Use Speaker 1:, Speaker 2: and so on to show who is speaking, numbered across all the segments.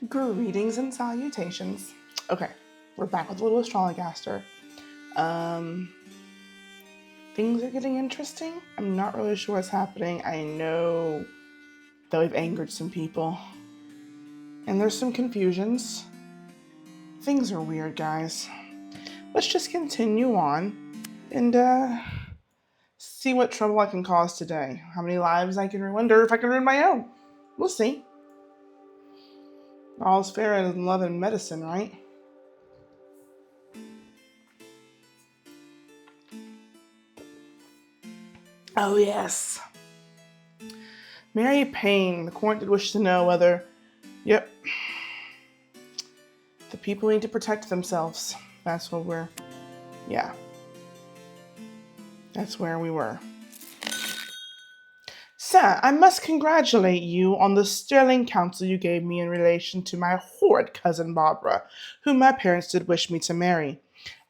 Speaker 1: Greetings and salutations. Okay, we're back with a little Astrologastor. Um, things are getting interesting. I'm not really sure what's happening. I know that we've angered some people, and there's some confusions. Things are weird, guys. Let's just continue on and see what trouble I can cause today. How many lives I can ruin, wonder if I can ruin my own. We'll see. All's fair in love and medicine, right? Oh, yes. Mary Payne, the court did wish to know whether, yep, the people need to protect themselves. That's what that's where we were. Sir, I must congratulate you on the sterling counsel you gave me in relation to my horrid cousin Barbara, whom my parents did wish me to marry.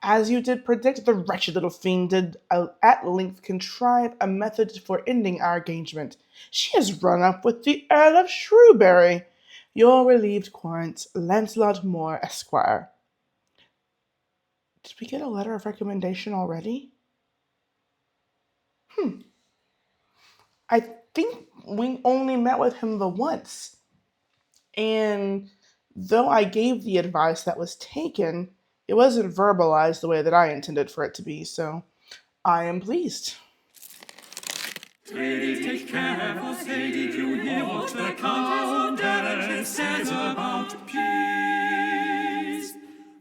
Speaker 1: As you did predict, the wretched little fiend did at length contrive a method for ending our engagement. She has run up with the Earl of Shrewsbury, your relieved querent, Lancelot Moore, Esquire. Did we get a letter of recommendation already? I think we only met with him the once. And though I gave the advice that was taken, it wasn't verbalized the way that I intended for it to be, so I am pleased.
Speaker 2: Lady, take care, for say, did you hear what the Countess says about peas?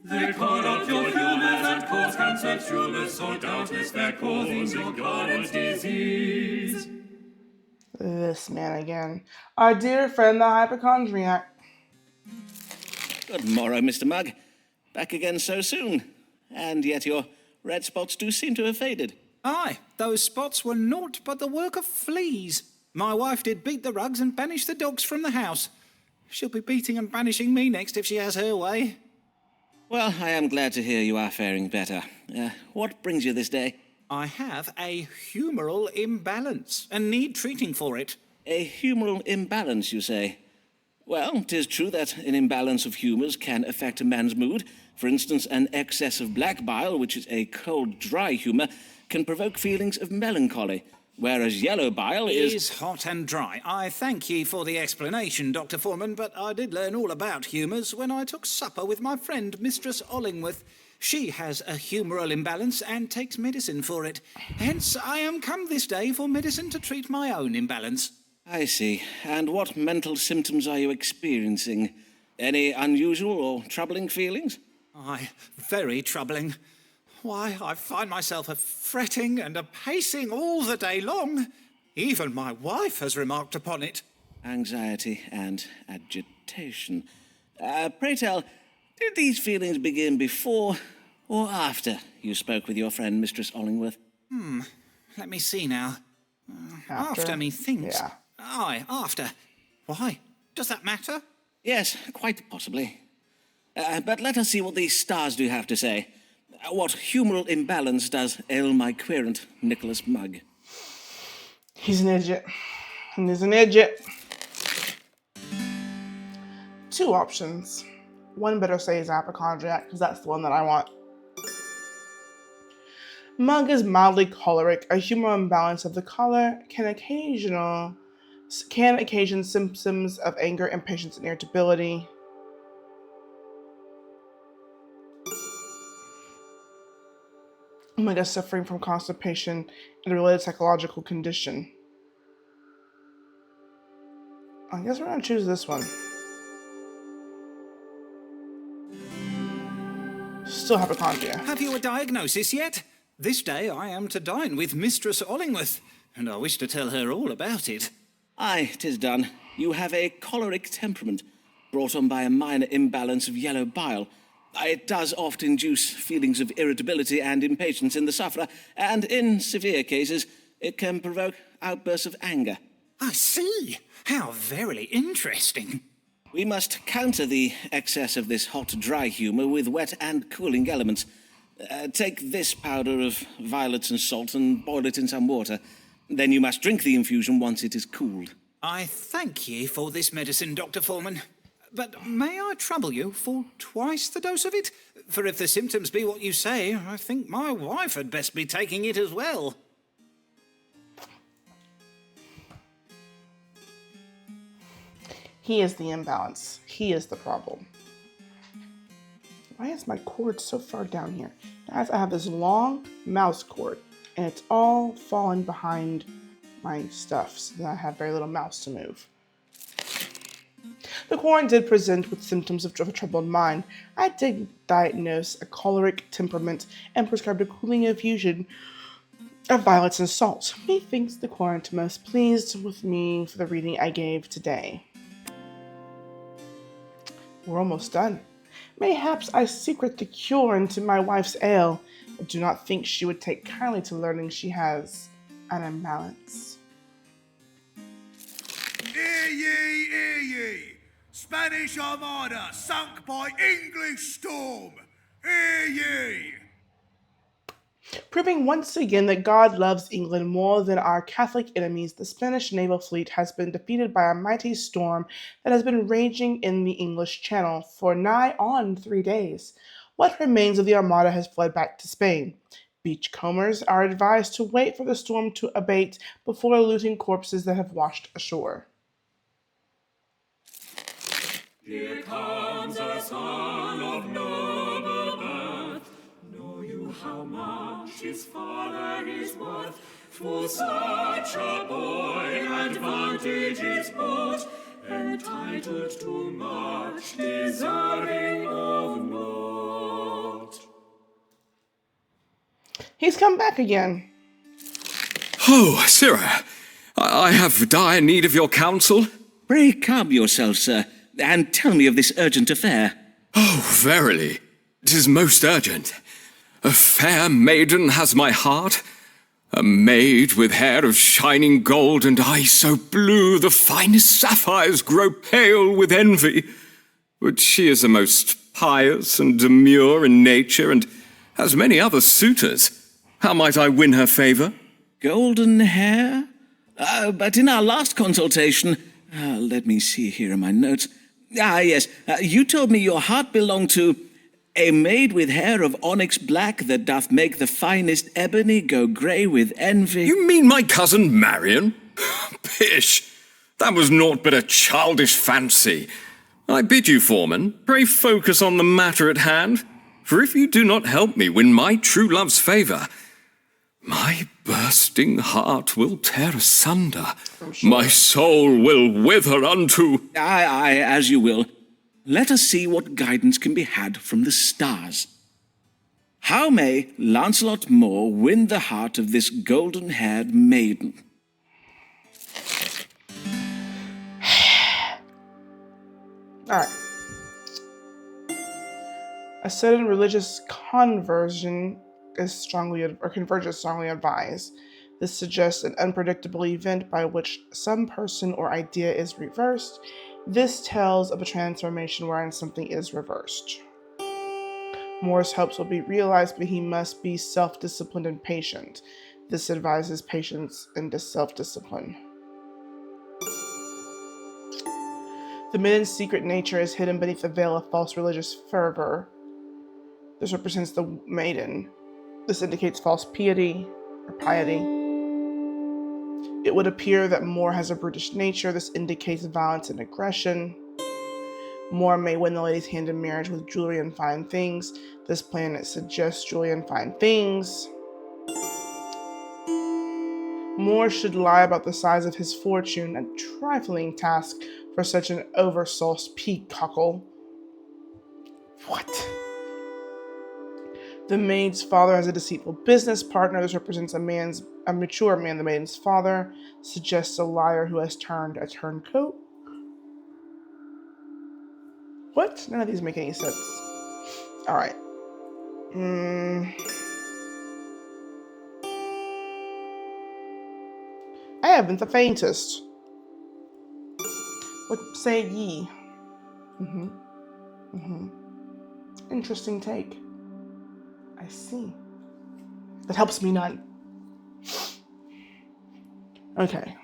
Speaker 2: They call up your humors and cause cancer tumors, so doubtless they're causing your garden's disease.
Speaker 1: This man again. Our dear friend, the hypochondriac.
Speaker 3: Good morrow, Mr. Mugg. Back again so soon. And yet your red spots do seem to have faded.
Speaker 4: Aye, those spots were naught but the work of fleas. My wife did beat the rugs and banish the dogs from the house. She'll be beating and banishing me next if she has her way.
Speaker 3: Well, I am glad to hear you are faring better. What brings you this day?
Speaker 4: I have a humoral imbalance and need treating for it.
Speaker 3: A humoral imbalance, you say? Well, 'tis true that an imbalance of humours can affect a man's mood. For instance, an excess of black bile, which is a cold, dry humour, can provoke feelings of melancholy, whereas yellow bile
Speaker 4: is hot and dry. I thank ye for the explanation, Dr. Foreman, but I did learn all about humours when I took supper with my friend, Mistress Ollingworth. She has a humoral imbalance and takes medicine for it. Hence, I am come this day for medicine to treat my own imbalance.
Speaker 3: I see. And what mental symptoms are you experiencing? Any unusual or troubling feelings?
Speaker 4: Aye, very troubling. Why, I find myself a fretting and a pacing all the day long. Even my wife has remarked upon it.
Speaker 3: Anxiety and agitation. Pray tell, did these feelings begin before or after you spoke with your friend, Mistress Ollingworth?
Speaker 4: Let me see now. After methinks.
Speaker 1: Yeah.
Speaker 4: Aye, after. Why? Does that matter?
Speaker 3: Yes, quite possibly. But let us see what these stars do have to say. What humoral imbalance does ail my querent, Nicholas Mugg?
Speaker 1: He's an idiot. And he's an idiot. Two options. One better say he's hypochondriac, because that's the one that I want. Mugg is mildly choleric. A humoral imbalance of the color can occasion symptoms of anger, impatience, and irritability. Mugg is suffering from constipation and a related psychological condition. I guess we're going to choose this one. Still hypochondria.
Speaker 4: Have you a diagnosis yet? This day I am to dine with Mistress Ollingworth, and I wish to tell her all about it.
Speaker 3: Aye, 'tis done. You have a choleric temperament, brought on by a minor imbalance of yellow bile. It does often induce feelings of irritability and impatience in the sufferer, and in severe cases, it can provoke outbursts of anger.
Speaker 4: I see. How very interesting.
Speaker 3: We must counter the excess of this hot, dry humour with wet and cooling elements. Take this powder of violets and salt and boil it in some water. Then you must drink the infusion once it is cooled.
Speaker 4: I thank ye for this medicine, Dr. Foreman. But may I trouble you for twice the dose of it? For if the symptoms be what you say, I think my wife had best be taking it as well.
Speaker 1: He is the imbalance. He is the problem. Why is my cord so far down here? Guys, I have this long mouse cord, and it's all falling behind my stuff, so that I have very little mouse to move. The Quarren did present with symptoms of a troubled mind. I did diagnose a choleric temperament and prescribed a cooling infusion of violets and salt. Methinks the Quarren most pleased with me for the reading I gave today. We're almost done. Mayhaps I secret the cure into my wife's ale. I do not think she would take kindly to learning she has an imbalance.
Speaker 5: Hear ye, hear ye! Spanish Armada sunk by English storm! Hear ye!
Speaker 1: Proving once again that God loves England more than our Catholic enemies, the Spanish naval fleet has been defeated by a mighty storm that has been raging in the English Channel for nigh on 3 days. What remains of the Armada has fled back to Spain. Beachcombers are advised to wait for the storm to abate before looting corpses that have washed ashore.
Speaker 2: Here comes a son of noble birth. Know you how much his father is worth? For such a boy advantage is bought, entitled to much, deserving of naught.
Speaker 1: He's come back again.
Speaker 6: Oh, sirrah, I have dire need of your counsel.
Speaker 3: Pray calm yourself, sir, and tell me of this urgent affair.
Speaker 6: Oh, verily, 'tis most urgent. A fair maiden has my heart, a maid with hair of shining gold and eyes so blue the finest sapphires grow pale with envy. But she is a most pious and demure in nature, and has many other suitors. How might I win her favour?
Speaker 3: Golden hair? But in our last consultation, let me see here in my notes. Yes, you told me your heart belonged to a maid with hair of onyx black that doth make the finest ebony go grey with envy.
Speaker 6: You mean my cousin Marion? Pish! That was naught but a childish fancy. I bid you, foreman, pray focus on the matter at hand, for if you do not help me win my true love's favour, my bursting heart will tear asunder. Sure. My soul will wither unto...
Speaker 3: Aye, as you will. Let us see what guidance can be had from the stars. How may Lancelot Moore win the heart of this golden-haired maiden?
Speaker 1: Alright. A sudden religious conversion conversion is strongly advised. This suggests an unpredictable event by which some person or idea is reversed. This tells of a transformation wherein something is reversed. Moore's hopes will be realized, but he must be self-disciplined and patient. This advises patience and self-discipline. The maiden's secret nature is hidden beneath a veil of false religious fervor. This represents the maiden. This indicates false piety or piety. It would appear that Moore has a brutish nature. This indicates violence and aggression. Moore may win the lady's hand in marriage with jewelry and fine things. This planet suggests jewelry and fine things. Moore should lie about the size of his fortune, a trifling task for such an oversauced peacockle. What? The maid's father has a deceitful business partner. This represents a mature man. The maiden's father suggests a liar who has turned a turncoat. What? None of these make any sense. Alright. I haven't the faintest. What say ye? Interesting take. I see. That helps me none. Okay.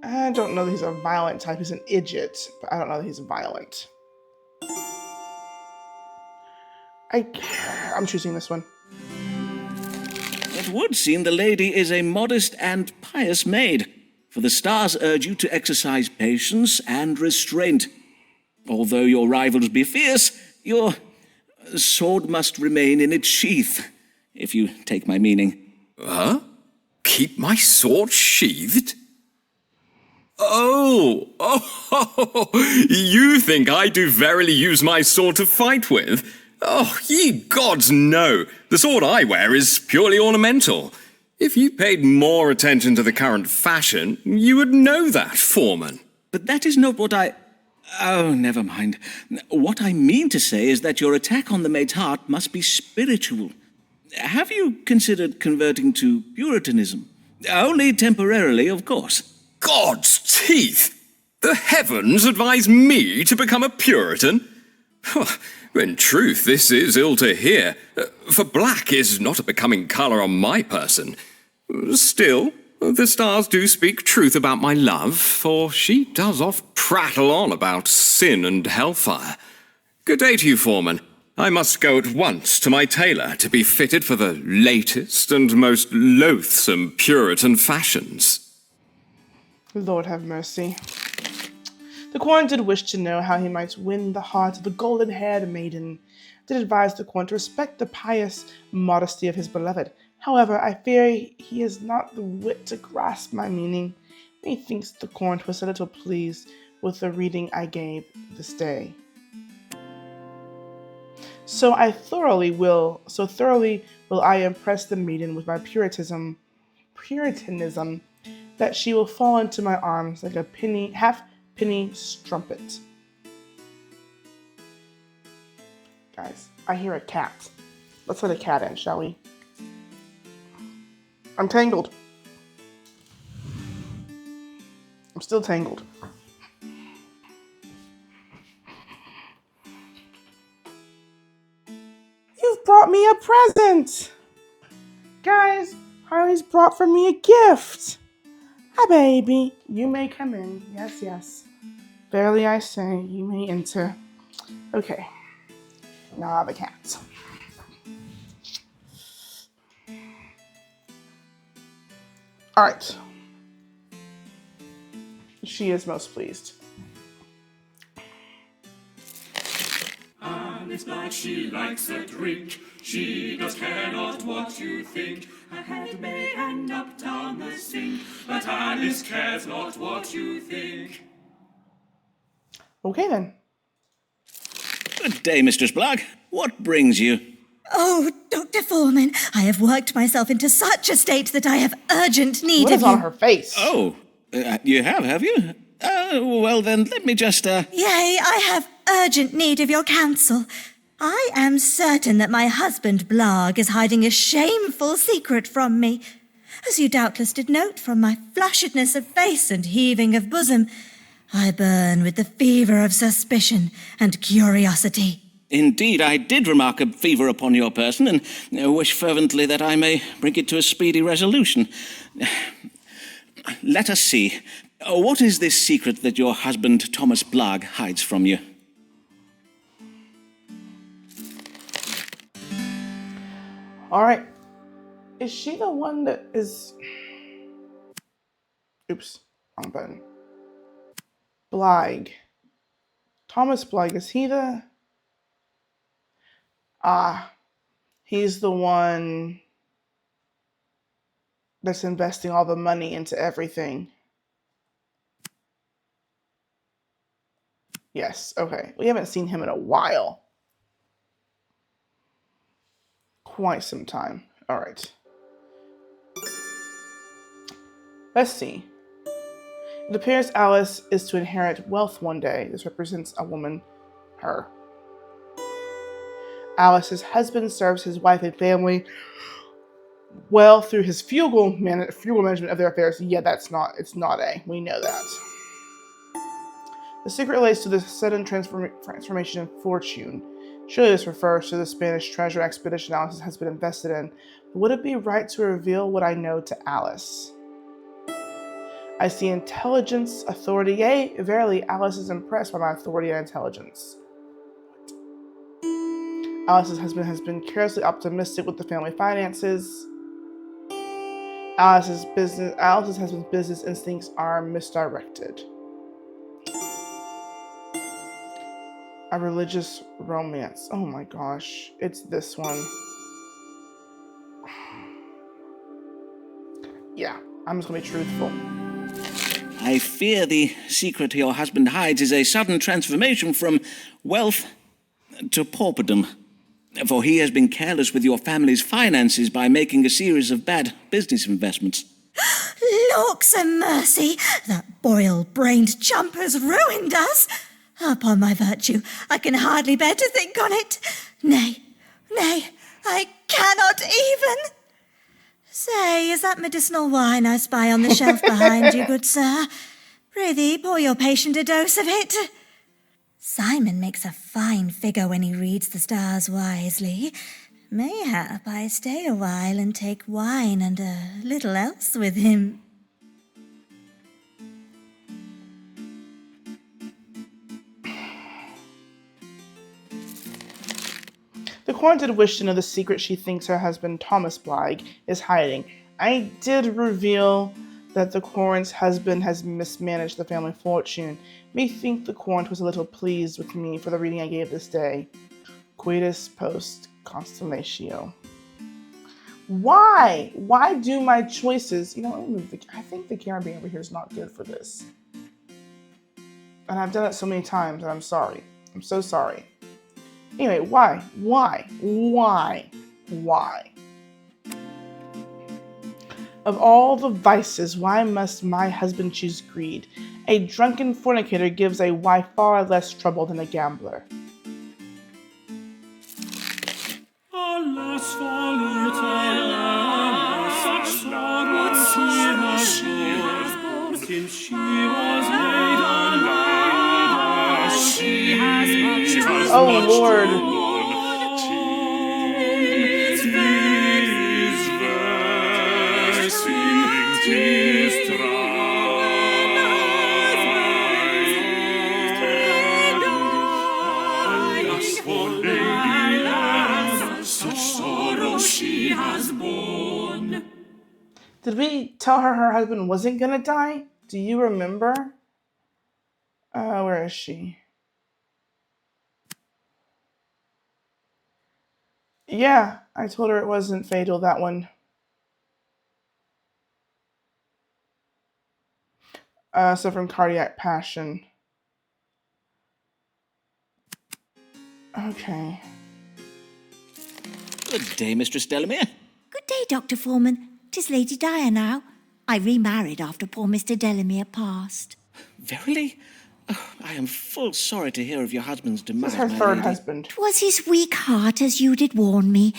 Speaker 1: I don't know that he's a violent type. He's an idiot, but I don't know that he's violent. I'm choosing this one.
Speaker 3: It would seem the lady is a modest and pious maid, for the stars urge you to exercise patience and restraint. Although your rivals be fierce, your sword must remain in its sheath, if you take my meaning.
Speaker 6: Huh? Keep my sword sheathed? Oh, you think I do verily use my sword to fight with? Oh, ye gods, no. The sword I wear is purely ornamental. If you paid more attention to the current fashion, you would know that, Foreman.
Speaker 3: But that is not what I... Oh, never mind. What I mean to say is that your attack on the maid's heart must be spiritual. Have you considered converting to Puritanism? Only temporarily, of course.
Speaker 6: God's teeth! The heavens advise me to become a Puritan? In truth, this is ill to hear, for black is not a becoming colour on my person. Still, the stars do speak truth about my love, for she does oft prattle on about sin and hellfire. Good day to you, Foreman. I must go at once to my tailor to be fitted for the latest and most loathsome Puritan fashions.
Speaker 1: Lord have mercy. The Corn did wish to know how he might win the heart of the golden-haired maiden, did advise the Corn to respect the pious modesty of his beloved. However, I fear he has not the wit to grasp my meaning. Methinks the Corn was a little pleased with the reading I gave this day. So thoroughly will I impress the maiden with my puritanism, that she will fall into my arms like a half-penny strumpet. Guys, I hear a cat. Let's let a cat in, shall we? I'm tangled. I'm still tangled. You've brought me a present! Guys, Harley's brought for me a gift! Hi, baby. You may come in. Yes, yes. Verily I say, you may enter. Okay. Now the cat. Alright. She is most pleased.
Speaker 2: Alice Black, she likes a drink. She does care not what you think. Her head may end up down the sink, but Alice cares not what you think.
Speaker 1: Okay then.
Speaker 3: Good day, Mistress Black. What brings you?
Speaker 7: Oh, Dr. Foreman, I have worked myself into such a state that I have urgent need
Speaker 1: What
Speaker 7: of
Speaker 1: is
Speaker 7: you.
Speaker 1: on her face?
Speaker 3: Oh, you have you? Well then, let me just,
Speaker 7: Yea, I have urgent need of your counsel. I am certain that my husband Blarg is hiding a shameful secret from me. As you doubtless did note from my flushedness of face and heaving of bosom, I burn with the fever of suspicion and curiosity.
Speaker 3: Indeed, I did remark a fever upon your person, and wish fervently that I may bring it to a speedy resolution. Let us see. What is this secret that your husband, Thomas Blarg, hides from you?
Speaker 1: Alright. Is she the one that is... Oops. Wrong button. Blig. Thomas Blig, is he the... he's the one that's investing all the money into everything. Yes, okay. We haven't seen him in a while. Quite some time. All right. Let's see. It appears Alice is to inherit wealth one day. This represents a woman, her. Alice's husband serves his wife and family well through his frugal management of their affairs. Yeah, it's not A. We know that. The secret relates to the sudden transformation in fortune. Surely this refers to the Spanish treasure expedition Alice's husband invested in. But would it be right to reveal what I know to Alice? I see intelligence, authority. Yea, verily, Alice is impressed by my authority and intelligence. Alice's husband has been carelessly optimistic with the family finances. Alice's husband's business instincts are misdirected. A religious romance. Oh my gosh, it's this one. Yeah, I'm just gonna be truthful.
Speaker 3: I fear the secret your husband hides is a sudden transformation from wealth to pauperdom. For he has been careless with your family's finances by making a series of bad business investments.
Speaker 7: Lawks a mercy, that boil-brained chump has ruined us. Upon my virtue, I can hardly bear to think on it. Nay, I cannot even. Say, is that medicinal wine I spy on the shelf behind you, good sir? Prithee, pour your patient a dose of it. Simon makes a fine figure when he reads the stars wisely. Mayhap I stay a while and take wine and a little else with him.
Speaker 1: The Corn did wish to know the secret she thinks her husband Thomas Bligh is hiding. I did reveal that the Corn's husband has mismanaged the family fortune. Methink the Corn was a little pleased with me for the reading I gave this day. Quidus post constellatio. Why? Why do my choices? You know, I think the camera being over here is not good for this. And I've done it so many times, and I'm sorry. I'm so sorry. Anyway, why? Of all the vices, why must my husband choose greed? A drunken fornicator gives a wife far less trouble than a gambler.
Speaker 2: Alas, for little such sorrow she has borne, since she was made a she has much.
Speaker 1: Oh Lord.
Speaker 2: She has borne.
Speaker 1: Did we tell her husband wasn't gonna die? Do you remember? Where is she? Yeah, I told her it wasn't fatal, that one. Suffering cardiac passion. Okay.
Speaker 3: Good day, Mistress Delamere.
Speaker 7: Good day, Dr. Foreman. 'Tis Lady Dyer now. I remarried after poor Mr. Delamere passed.
Speaker 3: Verily? Oh, I am full sorry to hear of your husband's demise,
Speaker 1: This is her
Speaker 3: my
Speaker 1: third
Speaker 3: lady.
Speaker 1: husband.
Speaker 7: 'Twas his weak heart, as you did warn me.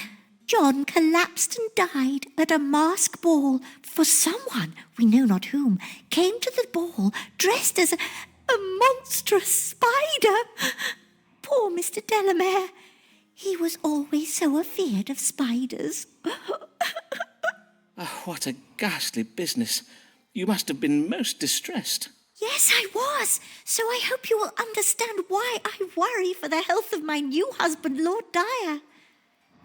Speaker 7: John collapsed and died at a mask ball, for someone, we know not whom, came to the ball dressed as a monstrous spider. Poor Mr. Delamere. He was always so afeard of spiders.
Speaker 3: Oh, what a ghastly business. You must have been most distressed.
Speaker 7: Yes, I was. So I hope you will understand why I worry for the health of my new husband, Lord Dyer.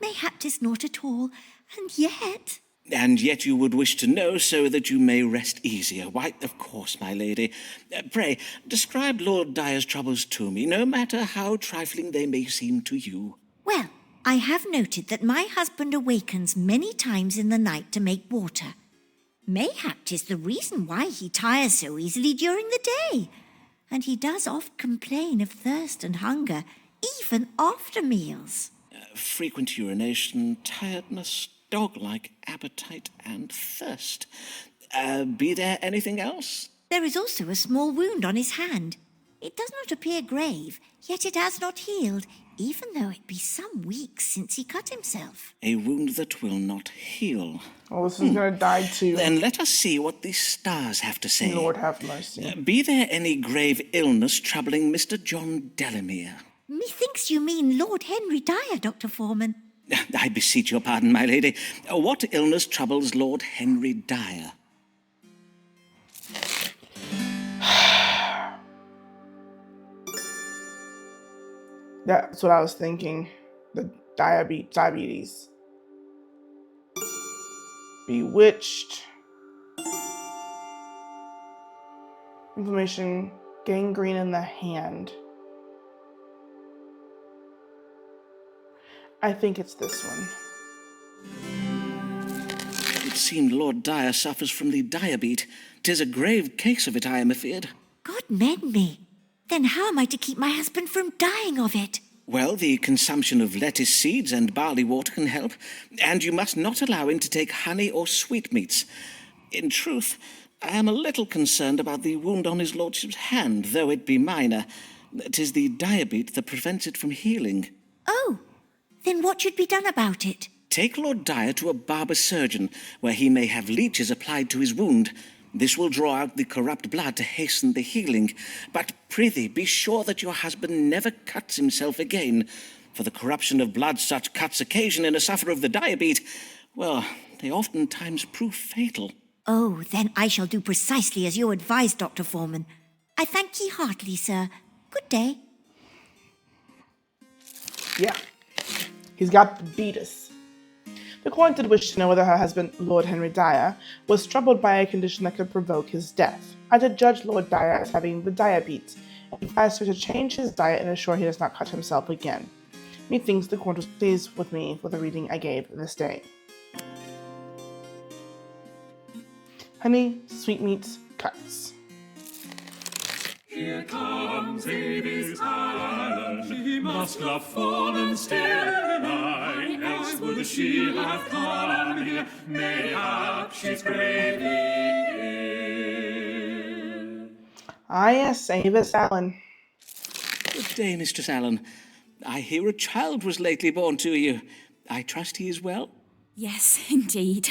Speaker 7: Mayhap 'tis naught at all, and yet...
Speaker 3: And yet you would wish to know so that you may rest easier. Why, of course, my lady. Pray, describe Lord Dyer's troubles to me, no matter how trifling they may seem to you.
Speaker 7: Well, I have noted that my husband awakens many times in the night to make water. Mayhap 'tis the reason why he tires so easily during the day. And he does oft complain of thirst and hunger, even after meals.
Speaker 3: Frequent urination, tiredness, dog-like appetite, and thirst. Be there anything else?
Speaker 7: There is also a small wound on his hand. It does not appear grave, yet it has not healed, even though it be some weeks since he cut himself.
Speaker 3: A wound that will not heal.
Speaker 1: Well, this is gonna die too.
Speaker 3: Then let us see what the stars have to say.
Speaker 1: Lord have mercy.
Speaker 3: Be there any grave illness troubling Mr. John Delamere?
Speaker 7: Methinks you mean Lord Henry Dyer, Dr. Foreman.
Speaker 3: I beseech your pardon, my lady. What illness troubles Lord Henry Dyer?
Speaker 1: That's what I was thinking. The diabetes. Bewitched. Inflammation, gangrene in the hand. I think it's this one.
Speaker 3: It seemed Lord Dyer suffers from the diabetes. 'Tis a grave case of it, I am afeard.
Speaker 7: God mend me. Then how am I to keep my husband from dying of it?
Speaker 3: Well, the consumption of lettuce seeds and barley water can help, and you must not allow him to take honey or sweetmeats. In truth, I am a little concerned about the wound on his lordship's hand, though it be minor. 'Tis the diabetes that prevents it from healing.
Speaker 7: Oh, then what should be done about it?
Speaker 3: Take Lord Dyer to a barber surgeon, where he may have leeches applied to his wound. This will draw out the corrupt blood to hasten the healing. But prithee, be sure that your husband never cuts himself again, for the corruption of blood such cuts occasion in a sufferer of the diabetes, well, they oftentimes prove fatal.
Speaker 7: Oh, then I shall do precisely as you advised, Dr. Foreman. I thank ye heartily, sir. Good day.
Speaker 1: Yeah. He's got the beatus. The court did wish to know whether her husband, Lord Henry Dyer, was troubled by a condition that could provoke his death. I did judge Lord Dyer as having the diabetes, and advised her to change his diet and ensure he does not cut himself again. Methinks the court was pleased with me for the reading I gave this day. Honey, sweetmeats, cuts.
Speaker 2: Here comes Avis Allen, she must have fallen still. Why else would she have come here? Mayhap she's gravely ill.
Speaker 1: Ah yes, Avis Allen.
Speaker 3: Good day, Mistress Allen. I hear a child was lately born to you. I trust he is well?
Speaker 8: Yes, indeed.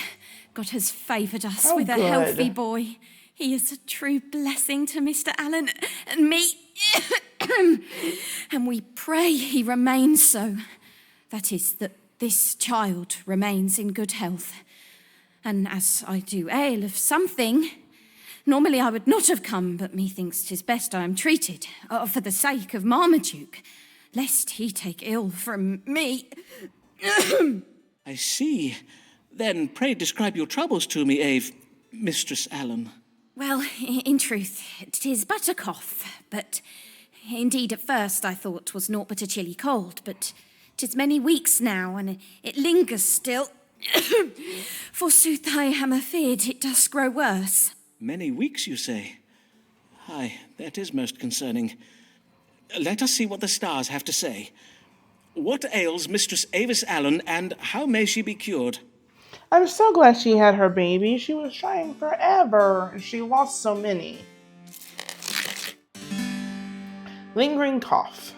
Speaker 8: God has favoured us
Speaker 1: Oh,
Speaker 8: with a
Speaker 1: good.
Speaker 8: healthy boy. He is a true blessing to Mr. Allen and me. And we pray he remains so. That is, that this child remains in good health. And as I do ail of something, normally I would not have come, but methinks 'tis best I am treated, for the sake of Marmaduke, lest he take ill from me.
Speaker 3: I see. Then pray describe your troubles to me, Mistress Allen.
Speaker 8: Well, in truth, 'tis but a cough, but indeed at first I thought 'twas naught but a chilly cold, but 'tis many weeks now, and it lingers still. Forsooth, I am afeard it does grow worse.
Speaker 3: Many weeks, you say? Aye, that is most concerning. Let us see what the stars have to say. What ails Mistress Avis Allen, and how may she be cured?
Speaker 1: I'm so glad she had her baby. She was trying forever, and she lost so many. Lingering cough.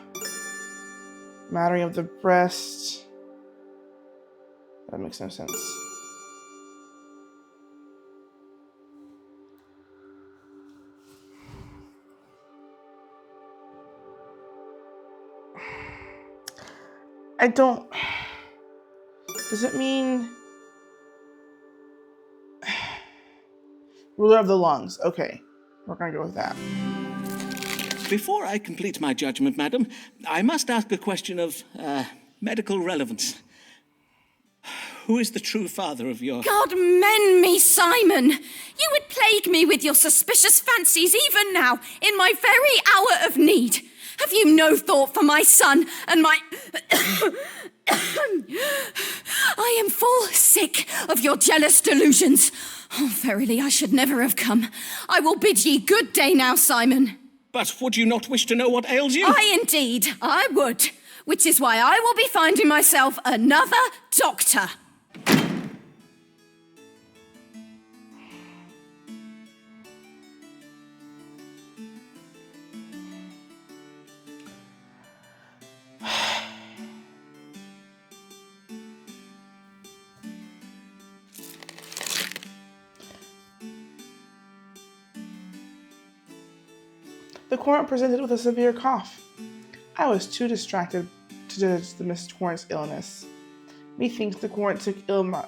Speaker 1: Mattering of the breast. That makes no sense. I don't... Does it mean... Ruler of the lungs. Okay, we're gonna go with that.
Speaker 3: Before I complete my judgment, madam, I must ask a question of, medical relevance. Who is the true father of your...
Speaker 8: God mend me, Simon! You would plague me with your suspicious fancies even now, in my very hour of need. Have you no thought for my son and my... I am full sick of your jealous delusions. Oh, verily, I should never have come. I will bid ye good day now, Simon.
Speaker 3: But would you not wish to know what ails you?
Speaker 8: Indeed, I would. Which is why I will be finding myself another doctor.
Speaker 1: The Court presented with a severe cough. I was too distracted to judge the Miss Torrance illness. Methinks the Court took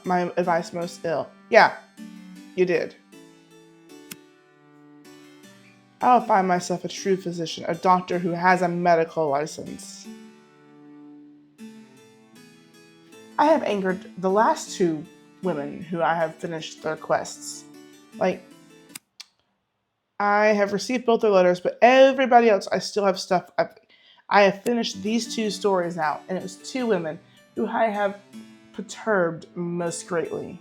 Speaker 1: my advice most ill. Yeah, you did. I'll find myself a true physician, a doctor who has a medical license. I have angered the last two women who I have finished their quests. Like, I have received both their letters, but everybody else, I still have stuff. I have finished these two stories out, and it was two women who I have perturbed most greatly.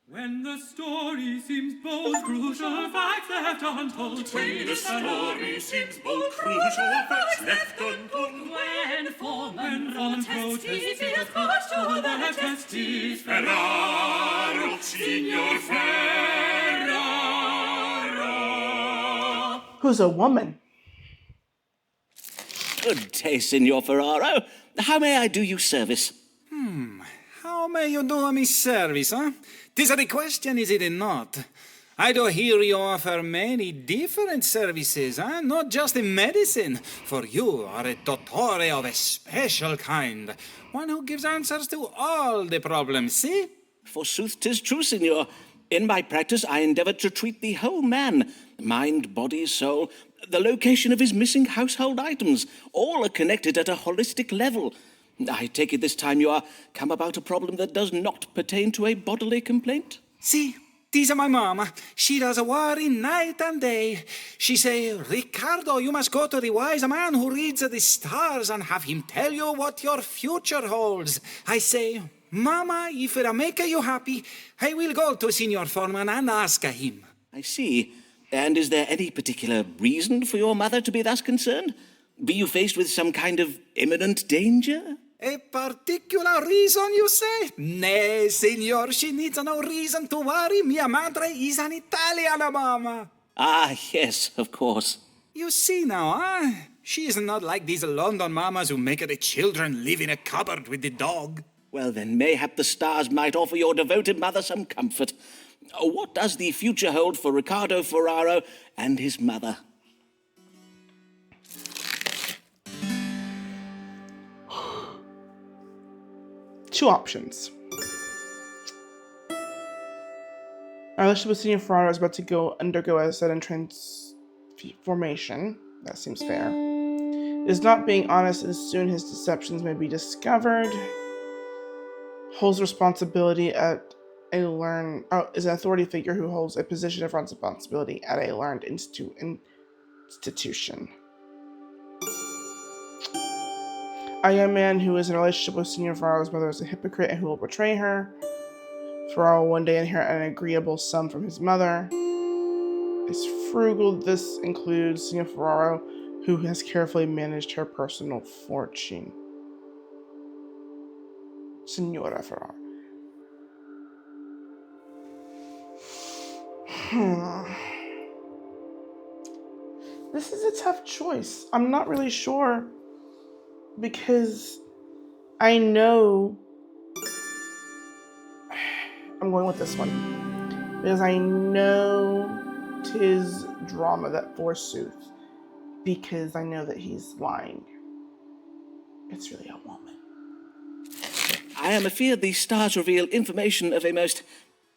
Speaker 2: When the story seems both crucial facts left untold. When the story seems both crucial facts left untold. When Foreman protestis pushed to the testes. Ferraro, Signor Ferraro.
Speaker 1: Who's a woman?
Speaker 3: Good day, Signor Ferraro. How may I do you service?
Speaker 4: How may you do me service, huh? 'Tis the question, is it not? I do hear you offer many different services, huh? Not just in medicine, for you are a dottore of a special kind. One who gives answers to all the problems, see?
Speaker 3: Forsooth, 'tis true, Signor. In my practice, I endeavor to treat the whole man. Mind, body, soul, the location of his missing household items. All are connected at a holistic level. I take it this time you are come about a problem that does not pertain to a bodily complaint?
Speaker 4: See, this is my mama. She does worry night and day. She say, Riccardo, you must go to the wise man who reads the stars and have him tell you what your future holds. I say, Mama, if it'll make you happy, I will go to Signor Foreman and ask him.
Speaker 3: I see. And is there any particular reason for your mother to be thus concerned? Be you faced with some kind of imminent danger?
Speaker 4: A particular reason, you say? Nay, signor, she needs no reason to worry. Mia madre is an Italian mama.
Speaker 3: Ah, yes, of course.
Speaker 4: You see now, huh? She is not like these London mamas who make the children live in a cupboard with the dog.
Speaker 3: Well, then, mayhap the stars might offer your devoted mother some comfort. What does the future hold for Riccardo Ferraro and his mother?
Speaker 1: Two options. Our relationship with Signor Ferraro is about to undergo a sudden transformation. That seems fair. Is not being honest, and soon his deceptions may be discovered. Holds responsibility at a learned... is an authority figure who holds a position of responsibility at a learned institution. A young man who is in a relationship with Signor Ferraro's mother is a hypocrite and who will betray her. Ferraro will one day inherit an agreeable sum from his mother. Is frugal. This includes Signor Ferraro, who has carefully managed her personal fortune. Signora Ferraro. This is a tough choice. I'm not really sure. Because I know I'm going with this one. Because I know 'tis drama that forsooth. Because I know that he's lying. It's really a woman.
Speaker 3: I am afeard these stars reveal information of a most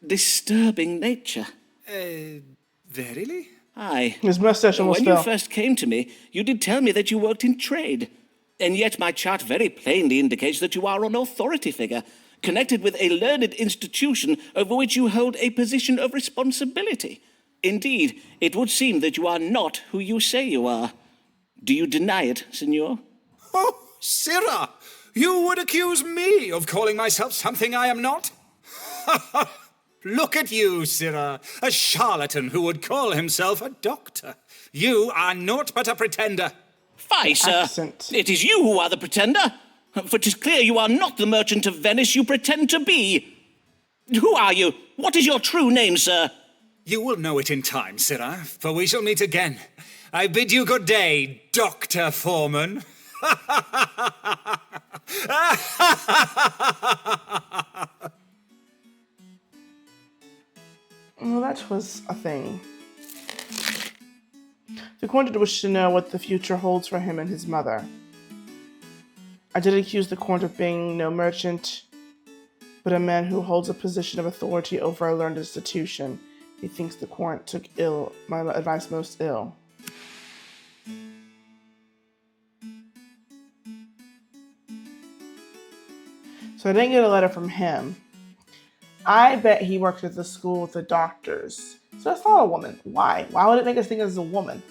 Speaker 3: disturbing nature.
Speaker 4: Verily?
Speaker 3: Aye.
Speaker 1: His mustache almost
Speaker 3: When
Speaker 1: fell.
Speaker 3: you first came to me, you did tell me that you worked in trade. And yet my chart very plainly indicates that you are an authority figure, connected with a learned institution over which you hold a position of responsibility. Indeed, it would seem that you are not who you say you are. Do you deny it, Signor?
Speaker 4: Oh, sirrah, you would accuse me of calling myself something I am not? Look at you, sirrah, a charlatan who would call himself a doctor. You are naught but a pretender.
Speaker 3: Fie, sir.
Speaker 1: Accent.
Speaker 3: It is you who are the pretender. For 'tis clear you are not the merchant of Venice you pretend to be. Who are you? What is your true name, sir?
Speaker 4: You will know it in time, sirrah, for we shall meet again. I bid you good day, Dr. Foreman.
Speaker 1: Well, that was a thing. The Corn did wish to know what the future holds for him and his mother. I did accuse the Corn of being no merchant, but a man who holds a position of authority over a learned institution. He thinks the Corn took my advice most ill. So I didn't get a letter from him. I bet he works at the school with the doctors. So it's not a woman. Why? Why would it make us think it's a woman?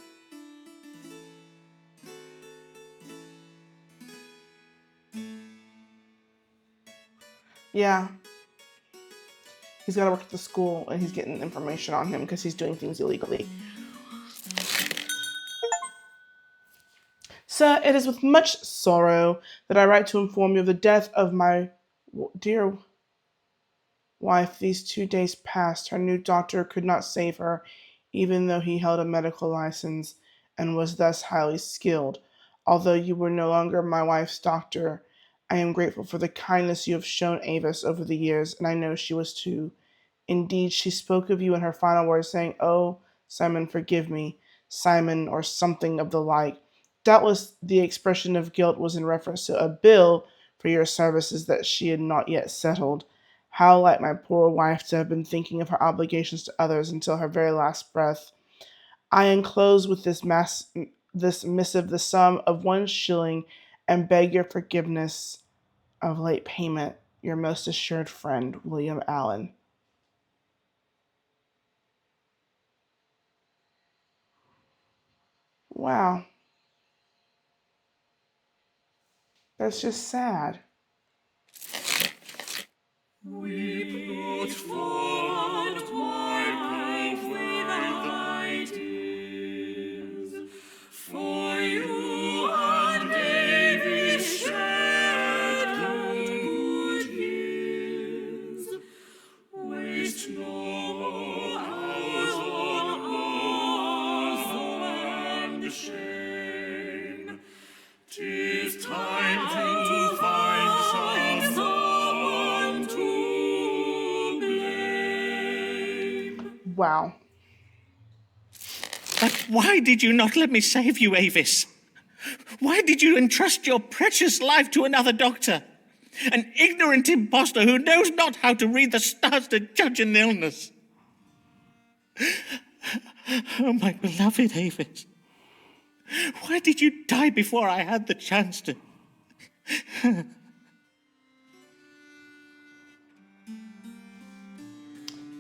Speaker 1: Yeah. He's got to work at the school and he's getting information on him because he's doing things illegally. Sir, it is with much sorrow that I write to inform you of the death of my dear wife. These 2 days past, her new doctor could not save her, even though he held a medical license and was thus highly skilled. Although you were no longer my wife's doctor, I am grateful for the kindness you have shown Avis over the years, and I know she was too. Indeed, she spoke of you in her final words, saying, "Oh, Simon, forgive me, Simon," or something of the like. Doubtless the expression of guilt was in reference to a bill for your services that she had not yet settled. How like my poor wife to have been thinking of her obligations to others until her very last breath. I enclose with this missive the sum of 1 shilling and beg your forgiveness of late payment. Your most assured friend, William Allen. Wow, that's just sad.
Speaker 2: Weep not for wipe away thy tears, for you and Davis shared good years. Waste no hours on sorrow and shame. 'Tis time to find someone to blame.
Speaker 1: Wow.
Speaker 3: But why did you not let me save you, Avis? Why did you entrust your precious life to another doctor? An ignorant impostor who knows not how to read the stars to judge an illness. Oh, my beloved Avis. Why did you die before I had the chance to?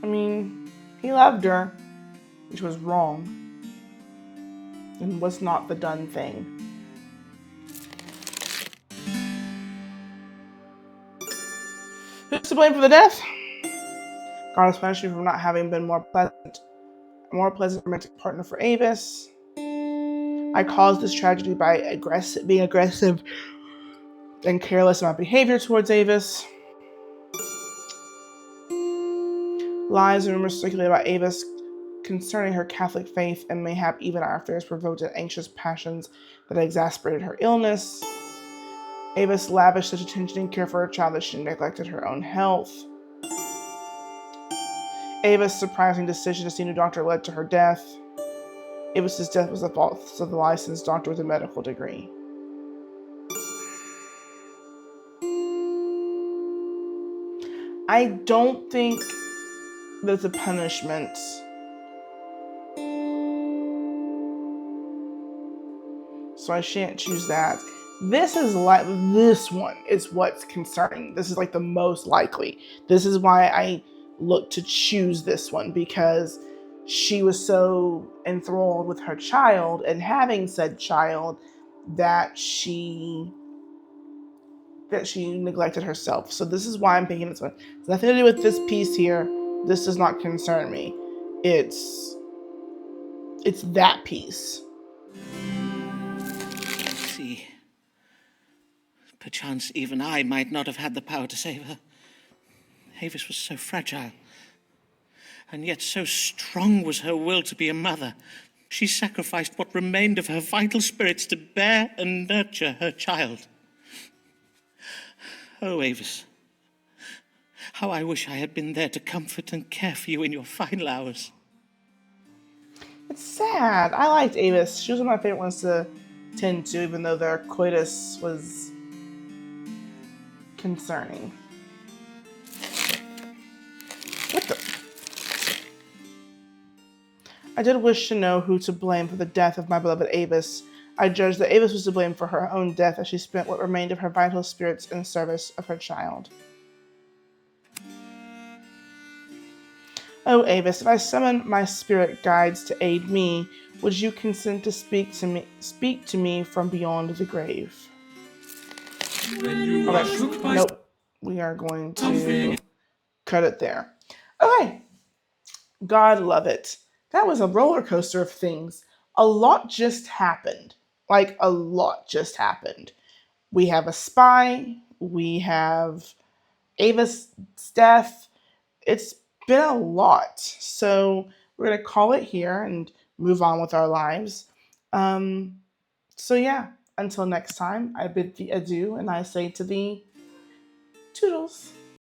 Speaker 1: I mean, he loved her, which was wrong, and was not the done thing. Who's to blame for the death? God has punished me for not having been a more pleasant romantic partner for Avis. I caused this tragedy by being aggressive and careless in my behavior towards Avis. Lies and rumors circulate about Avis concerning her Catholic faith, and mayhap even our affairs provoked anxious passions that exasperated her illness. Avis lavished such attention and care for her child that she neglected her own health. Avis' surprising decision to see a new doctor led to her death. Avis' death was the fault of the licensed doctor with a medical degree. I don't think there's a punishment. So I shan't choose that. This one is what's concerning. This is like the most likely. This is why I look to choose this one, because she was so enthralled with her child and having said child that she neglected herself. So this is why I'm picking this one. It's nothing to do with this piece here. This does not concern me. It's that piece.
Speaker 3: See, perchance even I might not have had the power to save her. Avis was so fragile, and yet so strong was her will to be a mother. She sacrificed what remained of her vital spirits to bear and nurture her child. Oh, Avis, how I wish I had been there to comfort and care for you in your final hours.
Speaker 1: It's sad. I liked Avis. She was one of my favorite ones to tend to, even though their coitus was concerning. What the? I did wish to know who to blame for the death of my beloved Avis. I judge that Avis was to blame for her own death as she spent what remained of her vital spirits in service of her child. Oh, Avis, if I summon my spirit guides to aid me, would you consent to speak to me from beyond the grave?
Speaker 2: When you are shook by
Speaker 1: Nope. We are going to cut it there. Okay. God love it. That was a roller coaster of things. A lot just happened. Like, a lot just happened. We have a spy. We have Ava's death. It's been a lot. So we're going to call it here and move on with our lives. So yeah, until next time, I bid thee adieu and I say to thee, toodles.